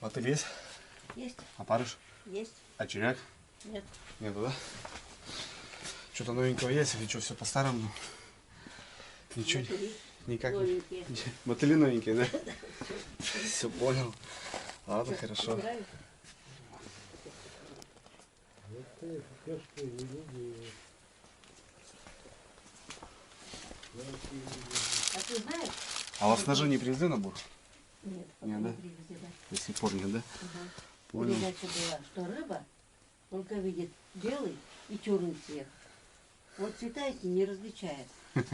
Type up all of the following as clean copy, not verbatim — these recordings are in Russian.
Мотыль есть? Есть. Опарыш? Есть. А червяк? Нет. Нету, да? Что-то новенького есть или что, все по-старому? Ничего. Мотыли Никак. новенькие. Мотыли новенькие, да? Все понял. Ладно, хорошо. Нравится? А ты знаешь? А у вас ножи не привезли на бур? Нет, Нет, да? привезли, да. До сих пор нет, да? Ага. Понял. Передача была, что рыба только видит белый и черный цвет. Вот цвета эти не различает. Да.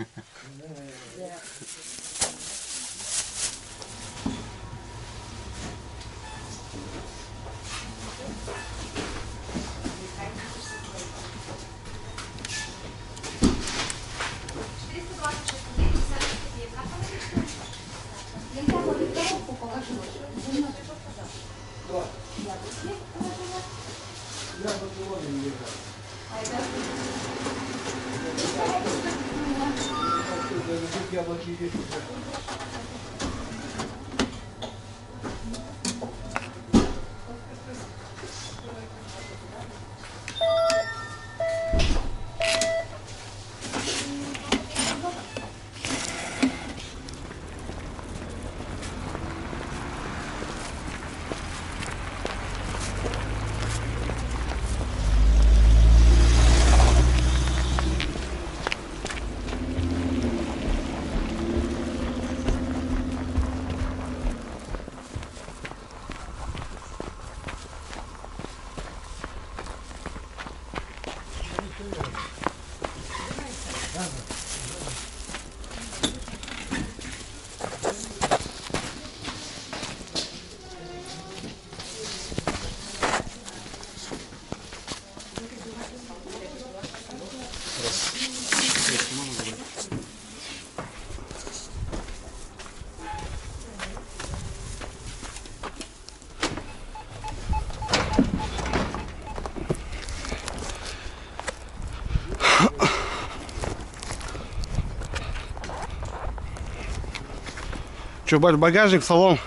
Че, бать, багажник, в салон?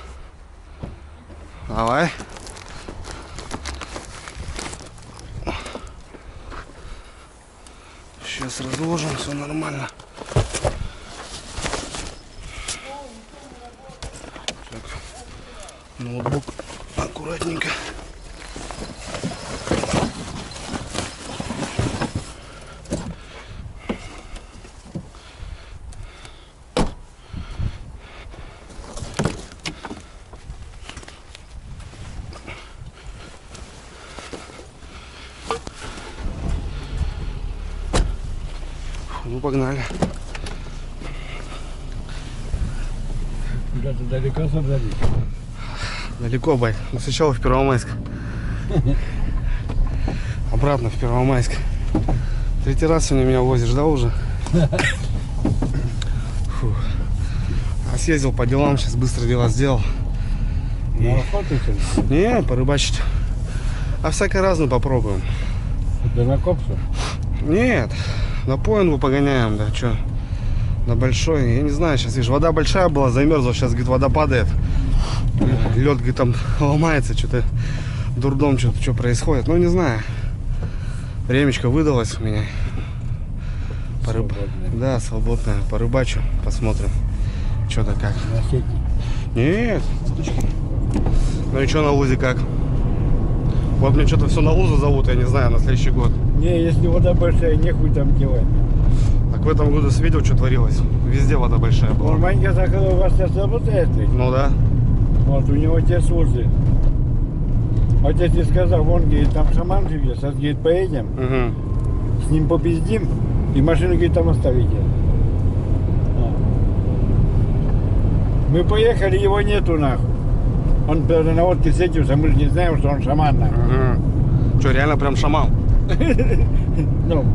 Давай. Сейчас разложим, все нормально. Так, ноутбук аккуратненько. Ну, погнали. Куда-то далеко собрались? Далеко, бать. Ну, сначала в Первомайск. Обратно в Первомайск. Третий раз сегодня меня возишь, да, уже? Фу. А съездил по делам, сейчас быстро дела сделал. На охоту что ли? Не, порыбачить. А всякое разное попробуем. Это на копсу? Нет, на поинву погоняем, да, что? На большой, я не знаю, сейчас, видишь, вода большая была, замерзла, сейчас, говорит, вода падает. Лед, говорит, там ломается, что-то дурдом, что происходит, ну, не знаю. Времечко выдалось у меня. Свободное. Да, свободное, порыбачу, посмотрим, что-то как. На сети. Нет. Ну и что на лузе как? Вот мне что-то все на лузу зовут, я не знаю, на следующий год. Не, если вода большая, нехуй там делать. Так в этом году видел, что творилось? Везде вода большая была. Он маленький захотел у вас сейчас работает ведь? Ну да. Вот у него те сузы. Отец тебе сказал, вон, говорит, там шаман живет, сейчас, говорит, поедем, Угу. с ним попиздим, и машину, говорит, там оставите. Мы поехали, его нету нахуй. Он правда, на водке светился, мы же не знаем, что он шаман нахуй. Угу. Что, реально прям шаман? Ну,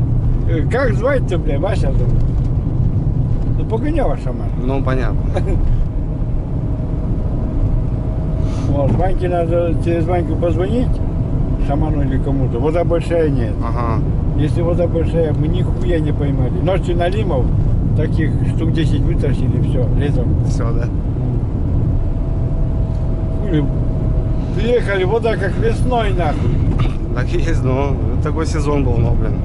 как звать-то, бля, Вася зовут? Ну, Погонева шаман. Ну, понятно. Вот, Ваньке надо через Ваньку позвонить, шаману или кому-то. Вода большая нет. Ага. Если вода большая, мы нихуя не поймали. Ночью налимов, таких штук 10 вытащили, все, летом. Все, да? Хули Приехали, вода как весной нахуй. Так и есть, но такой сезон был, но, блин.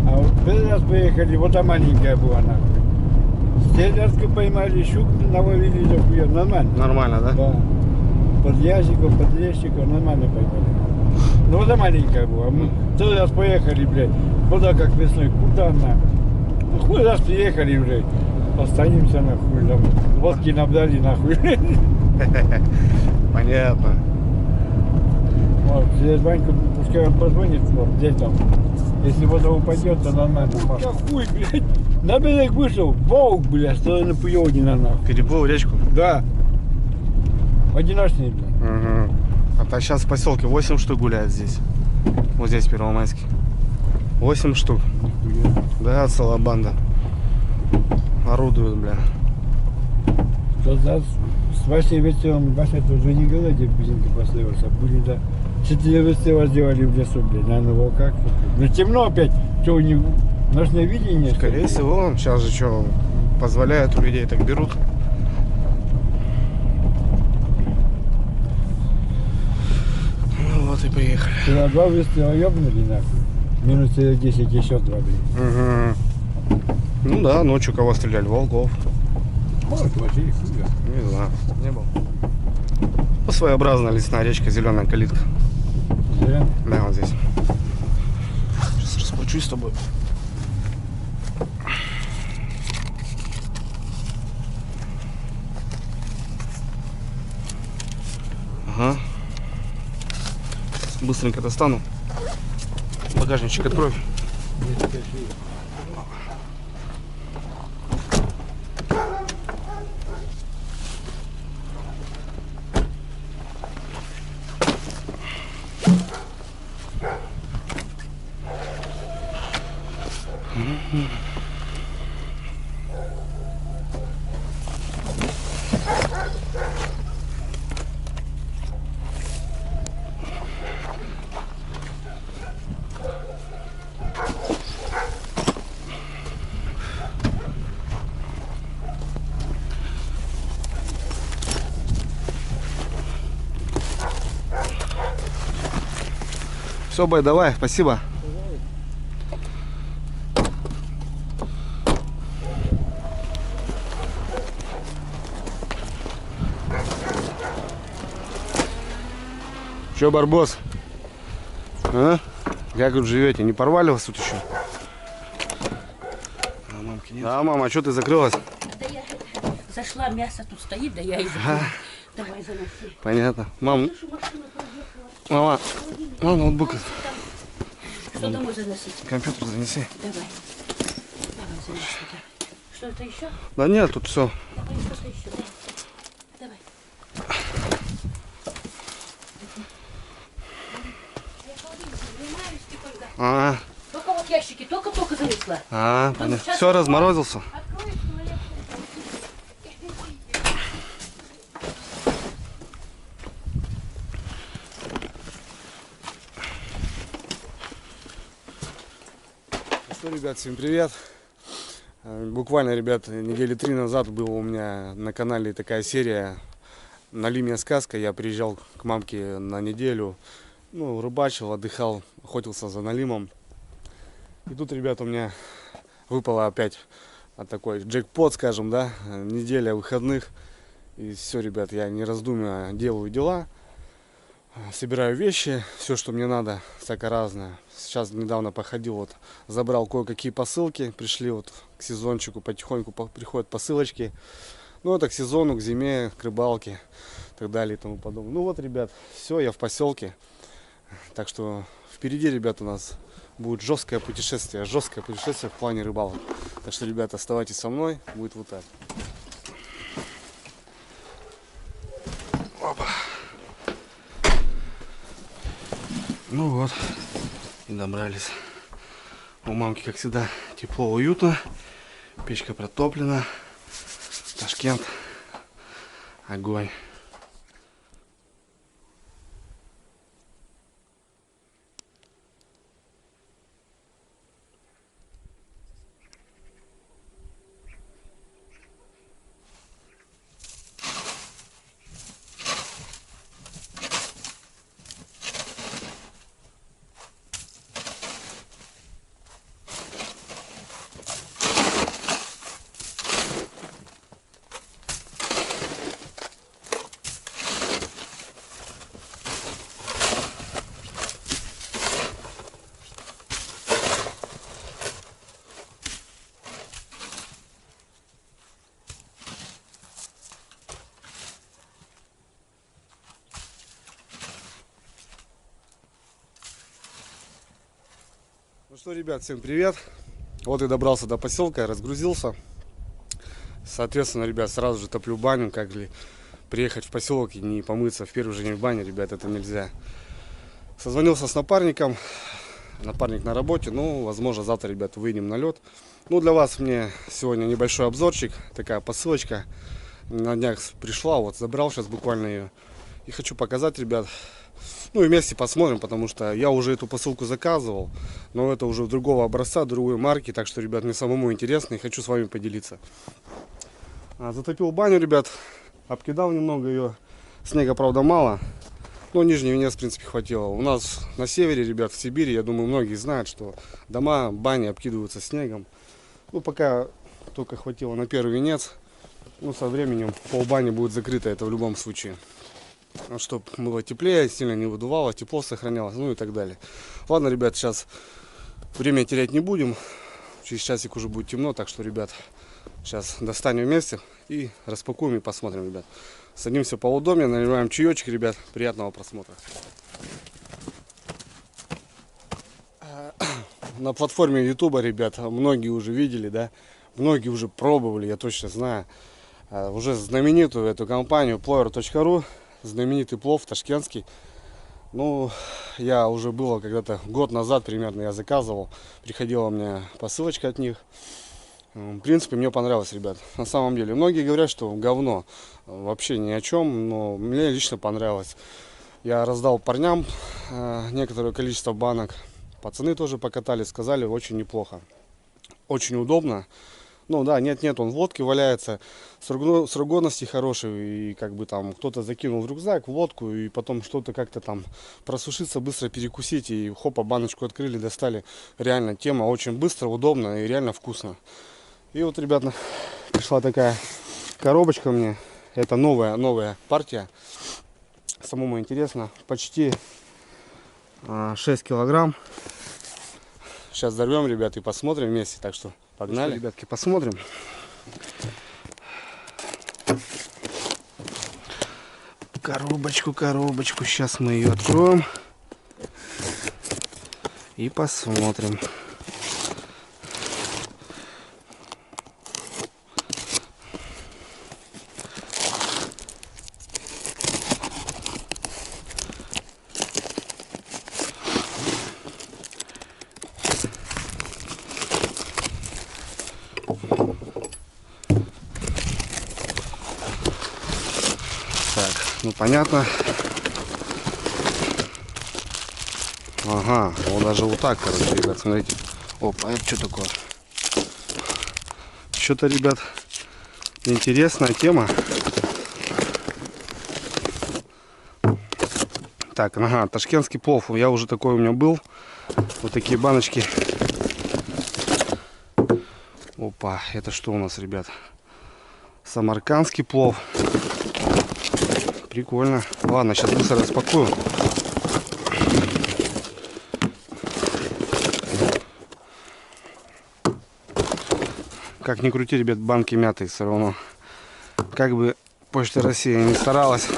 А вот в первый раз приехали, вода маленькая была нахуй. Стелярку поймали, щук наловили дохуя, нормально. Нормально, да? Да. Под ящиком, под лещиком нормально поймали. Но вода маленькая была. Мы целый раз поехали, блядь. Вода как весной. Куда нахуй? Ну хуй раз приехали, блядь. Останемся нахуй. Там водки набрали нахуй. Понятно. Вот, через Ваньку, пускай он позвонит, вот, где там. Если вода упадет, то нормально. Я хуй, блядь. На берег вышел, волк, блядь, стороны Пуёвнина нахуй. Переплыл речку. Да. Одиночный, блядь. Угу. А то сейчас в поселке 8 штук гуляют здесь. Вот здесь, в Первомайске. 8 штук. Да, целая банда. Орудуют, бля. Тогда с Васей вечером, Вася тоже не говорит, где бузинка поставился. Были, да. 4 выстрела сделали в лесу, блядь, наверное, волках. Ну темно опять, что у них ночное видение. Скорее всего, сейчас же что, позволяют у людей, так берут. Ну вот и приехали. Вчера 2 выстрела ёбнули, нахуй. Минус через 10 еще 2, блин. Угу. Ну да, ночью кого стреляли? Волков. Вот, вообще их хуя. Не знаю, не был. Ну, своеобразная лесная речка, зеленая калитка. Зря. Да, вот здесь. Сейчас расплачусь с тобой. Ага. Быстренько достану. Багажничек открой. Все, бай, давай, спасибо. Че, Барбос? А? Как тут живете? Не порвали вас тут еще? А, мамки нет. Да, мама, а что ты закрылась? Да я зашла, мясо тут стоит, да я и закрыла. Давай заноси. Понятно. Мам, Слышу, машина подъехала. мама, ноутбук, Что домой заносить? компьютер занеси. Давай. Давай заноси. Да. Что это еще? Да нет, тут все. Давай что-то еще. Давай. А, Только вот ящики, только занесла. понятно. Все, разморозился. Откроешь туалет. Ну что, ребят, всем привет. Буквально, ребят, недели 3 назад была у меня на канале такая серия «Налимья сказка». Я приезжал к мамке на неделю, ну, рыбачил, отдыхал, охотился за налимом. И тут, ребят, у меня выпало опять такой джекпот, скажем, да, неделя выходных. И все, ребят, я не раздумывая делаю дела, собираю вещи, все, что мне надо, всякое разное. Сейчас недавно походил, вот, забрал кое-какие посылки, пришли вот к сезончику, потихоньку приходят посылочки. Ну, это к сезону, к зиме, к рыбалке и так далее и тому подобное. Ну вот, ребят, все, я в поселке. Так что впереди, ребят, у нас будет жесткое путешествие в плане рыбалок. Так что, ребята, оставайтесь со мной, будет вот так. Опа. Ну вот, и добрались. У мамки, как всегда, тепло, уютно. Печка протоплена. Ташкент. Огонь. что, ребят, всем привет. Вот и добрался до поселка, разгрузился. Соответственно, ребят, сразу же топлю баню. Как ли приехать в поселок и не помыться в первый же день в бане, ребят, это нельзя. Созвонился с напарником. Напарник на работе. Ну, возможно, завтра, ребят, выйдем на лед. Ну, для вас мне сегодня небольшой обзорчик. Такая посылочка. На днях пришла, вот забрал сейчас буквально ее. И хочу показать, ребят. Ну и вместе посмотрим, потому что я уже эту посылку заказывал. Но это уже другого образца, другой марки. Так что, ребят, мне самому интересно и хочу с вами поделиться. Затопил баню, ребят. Обкидал немного ее. Снега, правда, мало. Но нижний венец, в принципе, хватило. У нас на севере, ребят, в Сибири, я думаю, многие знают, что дома, бани обкидываются снегом. Ну, пока только хватило на первый венец. Ну, со временем полбани будет закрыто, это в любом случае. Чтобы было теплее, сильно не выдувало, тепло сохранялось, ну и так далее. Ладно, ребят, сейчас время терять не будем. Через часик уже будет темно, так что, ребят, сейчас достанем вместе и распакуем и посмотрим, ребят. Садимся поудобнее, наливаем чаечек, ребят. Приятного просмотра. На платформе YouTube, ребят, многие уже видели, да, многие уже пробовали, я точно знаю. Уже знаменитую эту компанию Plover.ru, знаменитый плов ташкентский. Ну, я уже было когда-то год назад примерно я заказывал, приходила мне посылочка от них. В принципе, мне понравилось, ребят. На самом деле, многие говорят, что говно, вообще ни о чем, но мне лично понравилось. Я раздал парням некоторое количество банок. Пацаны тоже покатали, сказали, очень неплохо. Очень удобно. Ну да, нет, он в лодке валяется, срок годности хороший, и как бы там кто-то закинул в рюкзак, в лодку, и потом что-то как-то там просушиться, быстро перекусить, и хопа, баночку открыли, достали. Реально, тема очень быстро, удобно и реально вкусно. И вот, ребята, пришла такая коробочка мне, это новая партия, самому интересно, почти 6 килограмм. Сейчас взорвем, ребят, и посмотрим вместе, так что погнали. Что, ребятки, посмотрим. Коробочку, сейчас мы ее откроем и посмотрим. Так, ну понятно. Ага, вот даже вот так, короче, ребят, смотрите. Опа, это что такое? Что-то, ребят, интересная тема. Так, ага, ташкентский плов. Я уже такой у меня был. Вот такие баночки. Опа, это что у нас, ребят? Самаркандский плов. Прикольно. Ладно, сейчас быстро распакую. Как ни крути, ребят, банки мятые все равно. Как бы Почта России не старалась.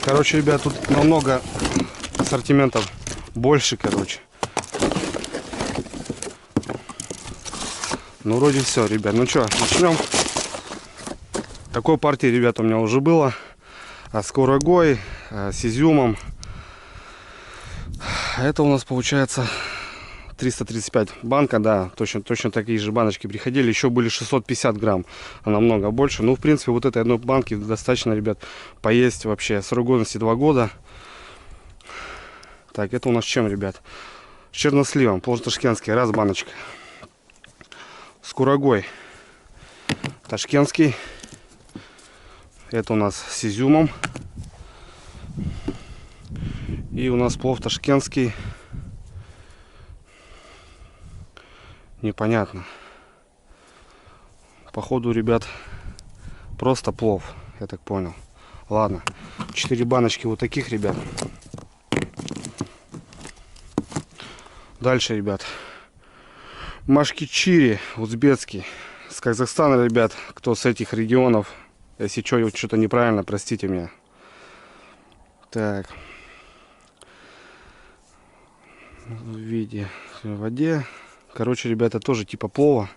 Короче, ребят, тут намного ассортиментов больше, короче. Ну, вроде все, ребят. Ну что, начнем. Такой партии, ребят, у меня уже было. С курагой, с изюмом. Это у нас получается 335 банка, да, точно такие же баночки приходили. Еще были 650 грамм, намного больше. Ну, в принципе, вот этой одной банки достаточно, ребят, поесть вообще. Срок годности 2 года. Так, это у нас чем, ребят? С черносливом, плов ташкентский, раз баночка. С курагой ташкентский. Это у нас с изюмом. И у нас плов ташкентский. Непонятно. Походу, ребят, просто плов, я так понял. Ладно. 4 баночки вот таких, ребят. Дальше, ребят. Машкичири узбекский. С Казахстана, ребят. Кто с этих регионов. Если что-то неправильно, простите меня. Так. В виде в воде. Короче, ребята, тоже типа плова.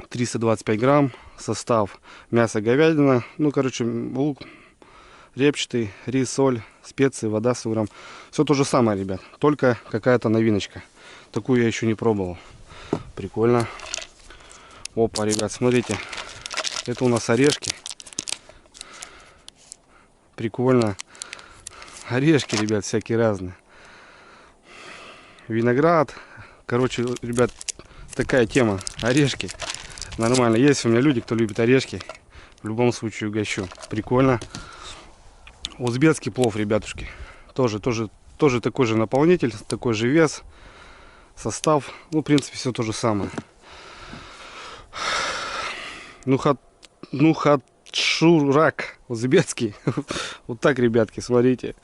325 грамм. Состав: мясо, говядина. Ну, короче, лук репчатый, рис, соль, специи, вода 100 грамм. Все то же самое, ребят. Только какая-то новиночка. Такую я еще не пробовал. Прикольно. Опа, ребят, смотрите. Это у нас орешки. Прикольно. Орешки, ребят, всякие разные. Виноград. Короче, ребят, такая тема. Орешки. Нормально. Есть у меня люди, кто любит орешки. В любом случае угощу. Прикольно. Узбекский плов, ребятушки. Тоже такой же наполнитель, такой же вес. Состав. Ну, в принципе, все то же самое. Шурак узбекский. Вот так, ребятки, смотрите.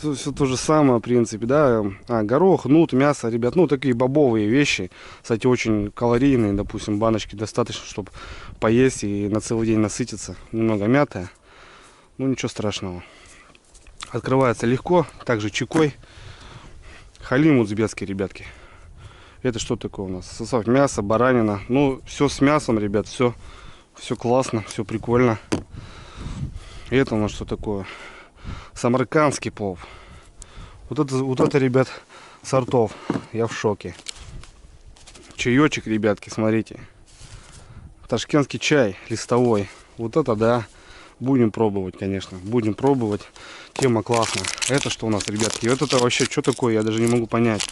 Тут все то же самое, в принципе, да. Горох, нут, мясо, ребят. Ну, такие бобовые вещи. Кстати, очень калорийные. Допустим, баночки достаточно, чтобы поесть и на целый день насытиться. Немного мятая. Ну, ничего страшного. Открывается легко. Также чекой. Халим узбекский, ребятки. Это что такое у нас? Состав: мясо, баранина. Ну, все с мясом, ребят. Все классно, все прикольно. И это у нас что такое? Самаркандский плов. Вот это, ребят, сортов. Я в шоке. Чаечек, ребятки, смотрите. Ташкентский чай листовой. Вот это да. Будем пробовать, конечно. Будем пробовать. Тема классная. Это что у нас, ребятки? Вот это вообще что такое? Я даже не могу понять.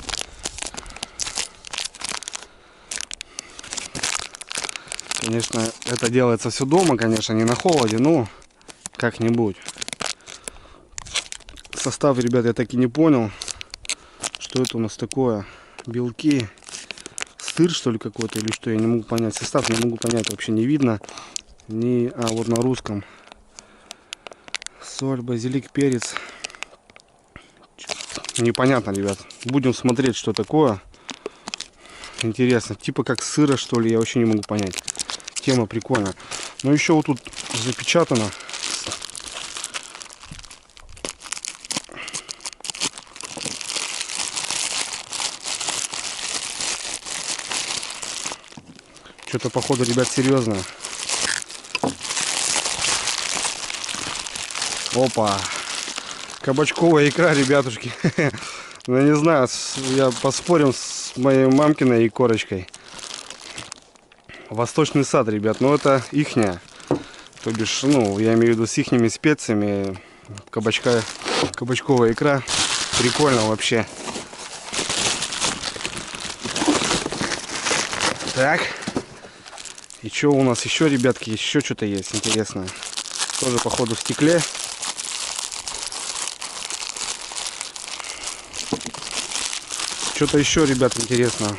Конечно, это делается все дома, конечно, не на холоде, но как-нибудь. Состав, ребят, я так и не понял, что это у нас такое. Белки, сыр, что ли, какой-то, или что, я не могу понять. Состав не могу понять, вообще не видно. Вот на русском. Соль, базилик, перец. Непонятно, ребят. Будем смотреть, что такое. Интересно. Типа как сыра, что ли, я вообще не могу понять. Тема прикольная. Но еще вот тут запечатано. Что-то, походу, ребят, серьезно. Опа. Кабачковая икра, ребятушки. Ну, не знаю, я поспорим с моей мамкиной икорочкой. Восточный сад, ребят, но это ихняя. То бишь, ну, я имею в виду с ихними специями. Кабачковая икра. Прикольно вообще. Так. И что у нас еще, ребятки? Еще что-то есть интересное. Тоже, походу, в стекле. Что-то еще, ребят, интересно.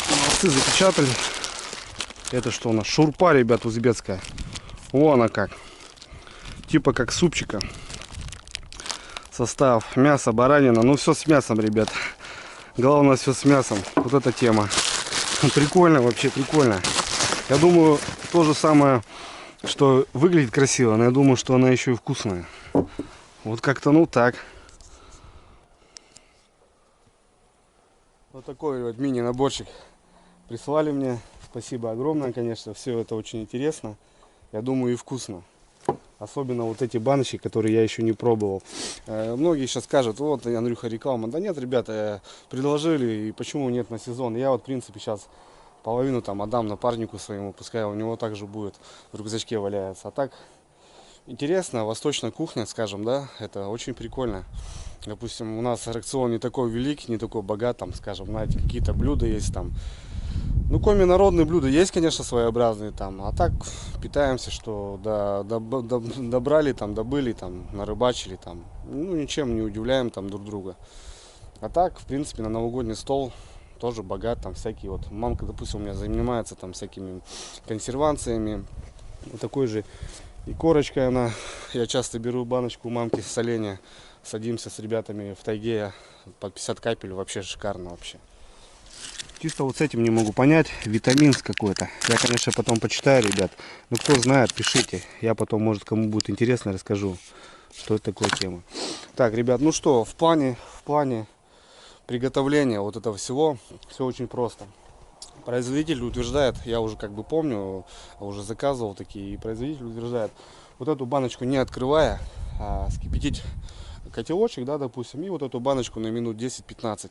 Молодцы, запечатали. Это что у нас? Шурпа, ребят, узбекская. Вон она как. Типа как супчика. Состав: мясо, баранина. Ну, все с мясом, ребят. Главное, все с мясом. Вот эта тема. Прикольно, вообще прикольно. Я думаю, то же самое, что выглядит красиво, но я думаю, что она еще и вкусная. Вот как-то, ну, так. Вот такой вот мини-наборчик прислали мне. Спасибо огромное, конечно. Все это очень интересно. Я думаю, и вкусно. Особенно вот эти баночки, которые я еще не пробовал. Многие сейчас скажут: вот, Андрюха, реклама. Да нет, ребята, предложили, и почему нет на сезон. Я вот, в принципе, сейчас половину там отдам напарнику своему, пускай у него также будет в рюкзачке валяется. А так, интересно, восточная кухня, скажем, да, это очень прикольно. Допустим, у нас рацион не такой великий, не такой богат, там, скажем, знаете, какие-то блюда есть там. Ну, кроме народные блюда есть, конечно, своеобразные там, а так питаемся, что добрали там, добыли там, нарыбачили там, ну, ничем не удивляем там друг друга. А так, в принципе, на новогодний стол тоже богат, там всякие вот, мамка, допустим, у меня занимается там всякими консервациями, вот такой же и корочкой она, я часто беру баночку у мамки с оленя, садимся с ребятами в тайге, под 50 капель, вообще шикарно вообще. Чисто вот с этим не могу понять. Витамин какой-то. Я, конечно, потом почитаю, ребят. Но кто знает, пишите. Я потом, может, кому будет интересно, расскажу, что это такое тема. Так, ребят, ну что, в плане приготовления вот этого всего все очень просто. Производитель утверждает, я уже как бы помню, уже заказывал такие, и производитель утверждает, вот эту баночку не открывая, вскипятить котелочек, да, допустим, и вот эту баночку на минут 10-15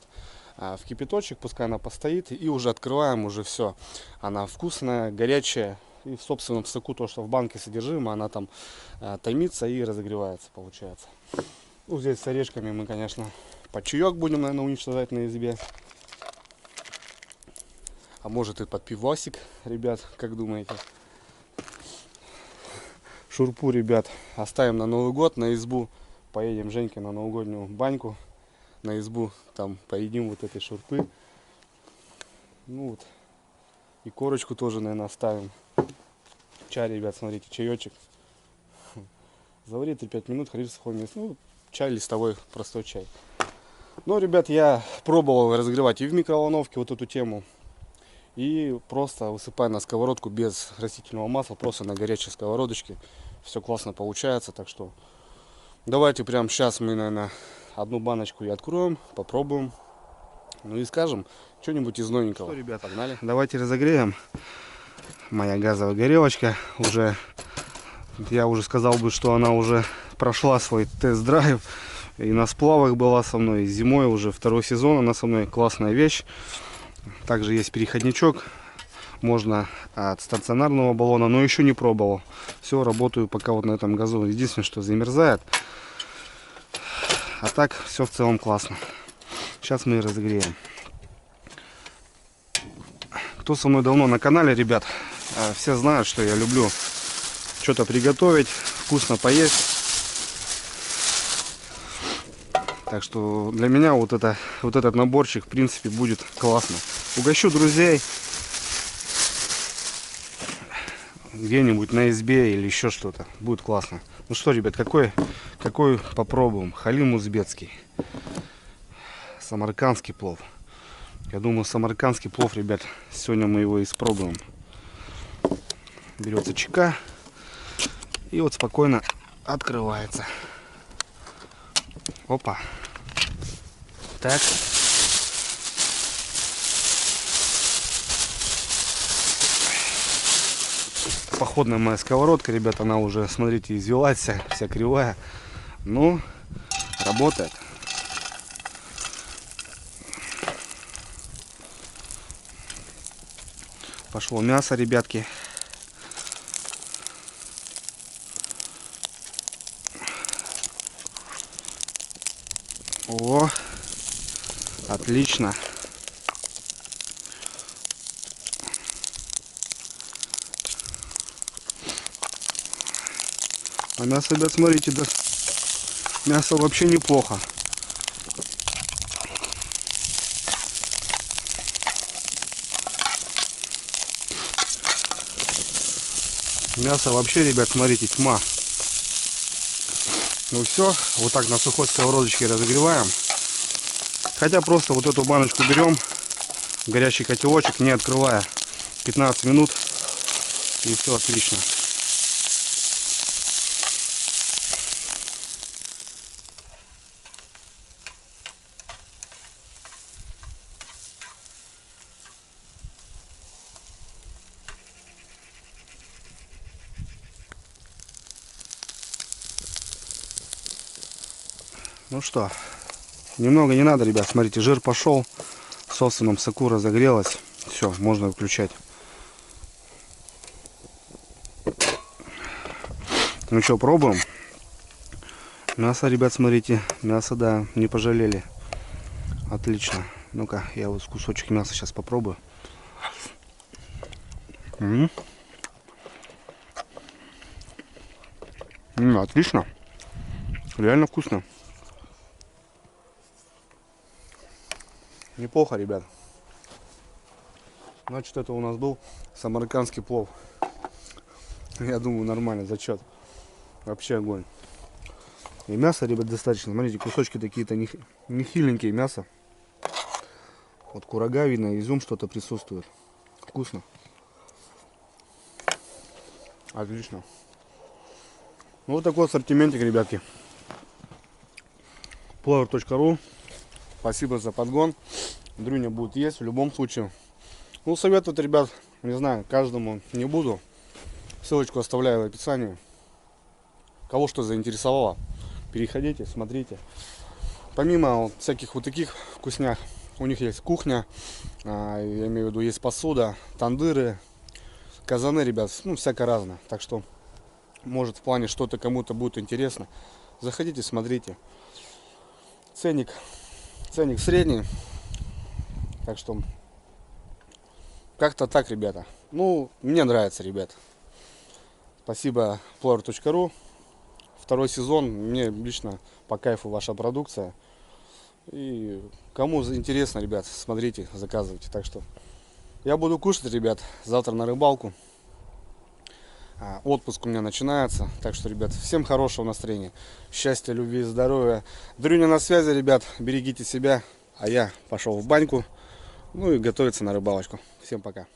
в кипяточек, пускай она постоит, и уже открываем, уже все. Она вкусная, горячая, и в собственном соку то, что в банке содержимое, она там томится и разогревается, получается. Ну, здесь с орешками мы, конечно, под чаек будем, наверное, уничтожать на избе. А может и под пивасик, ребят, как думаете? Шурпу, ребят, оставим на Новый год, на избу. Поедем Женьке на новогоднюю баньку. На избу там поедим вот этой шурпы. Ну вот. И корочку тоже, наверное, оставим. Чай, ребят, смотрите, чаечек. Завари 3-5 минут, хранишь в сухом месте. Ну, чай листовой, простой чай. Но, ребят, я пробовал разогревать и в микроволновке вот эту тему. И просто высыпая на сковородку без растительного масла, просто на горячей сковородочке. Все классно получается, так что давайте прямо сейчас мы, наверное, одну баночку и откроем, попробуем. Ну и скажем что-нибудь из новенького. Что, ребята, погнали. Давайте разогреем. Моя газовая горелочка уже, я уже сказал бы, что она уже прошла свой тест-драйв. И на сплавах была со мной, и зимой уже второй сезон она со мной, классная вещь. Также есть переходничок, можно от стационарного баллона, но еще не пробовал. Все, работаю пока вот на этом газу. Единственное, что замерзает. А так все в целом классно. Сейчас мы разогреем. Кто со мной давно на канале, ребят, все знают, что я люблю что-то приготовить, вкусно поесть. Так что для меня вот этот наборчик, в принципе, будет классно. Угощу друзей где-нибудь на избе или еще что-то. Будет классно. Ну что, ребят, какой попробуем? Халим узбекский. Самаркандский плов. Я думаю, самаркандский плов, ребят, сегодня мы его испробуем. Берется чека и вот спокойно открывается. Опа. Так. Походная моя сковородка, ребята, она уже, смотрите, извелась вся кривая. Ну, работает. Пошло мясо, ребятки. О, отлично. А мясо, ребят, смотрите, да, мясо вообще неплохо. Мясо вообще, ребят, смотрите, тьма. Ну все, вот так на сухой сковородочке разогреваем. Хотя просто вот эту баночку берем, горячий котелочек, не открывая, 15 минут, и все отлично. Ну что, немного не надо, ребят, смотрите, жир пошел, в собственном соку разогрелось, все, можно выключать. Ну что, пробуем? Мясо, ребят, смотрите, мясо, да, не пожалели, отлично. Ну-ка, я вот кусочек мяса сейчас попробую. Отлично, реально вкусно. Неплохо, ребят. Значит, это у нас был самаркандский плов. Я думаю, нормально, зачет. Вообще огонь. И мясо, ребят, достаточно. Смотрите, кусочки такие-то не хиленькие мяса. Вот курага видно, изюм что-то присутствует. Вкусно. Отлично. Ну, вот такой ассортиментик, ребятки. Plover.ru. Спасибо за подгон. Дрюня будет есть в любом случае. Ну, советовать, ребят, не знаю, каждому не буду. Ссылочку оставляю в описании. Кого что заинтересовало, переходите, смотрите. Помимо вот всяких вот таких вкуснях, у них есть кухня, я имею в виду, есть посуда, тандыры, казаны, ребят, ну, всякое разное. Так что, может, в плане что-то кому-то будет интересно, заходите, смотрите. Ценник средний, так что, как-то так, ребята. Ну, мне нравится, ребят. Спасибо Plover.ru. Второй сезон, мне лично по кайфу ваша продукция. И кому интересно, ребят, смотрите, заказывайте. Так что я буду кушать, ребят, завтра на рыбалку. Отпуск у меня начинается. Так что, ребят, всем хорошего настроения. Счастья, любви, здоровья. Дрюня на связи, ребят. Берегите себя. А я пошел в баньку. Ну и готовиться на рыбалочку. Всем пока.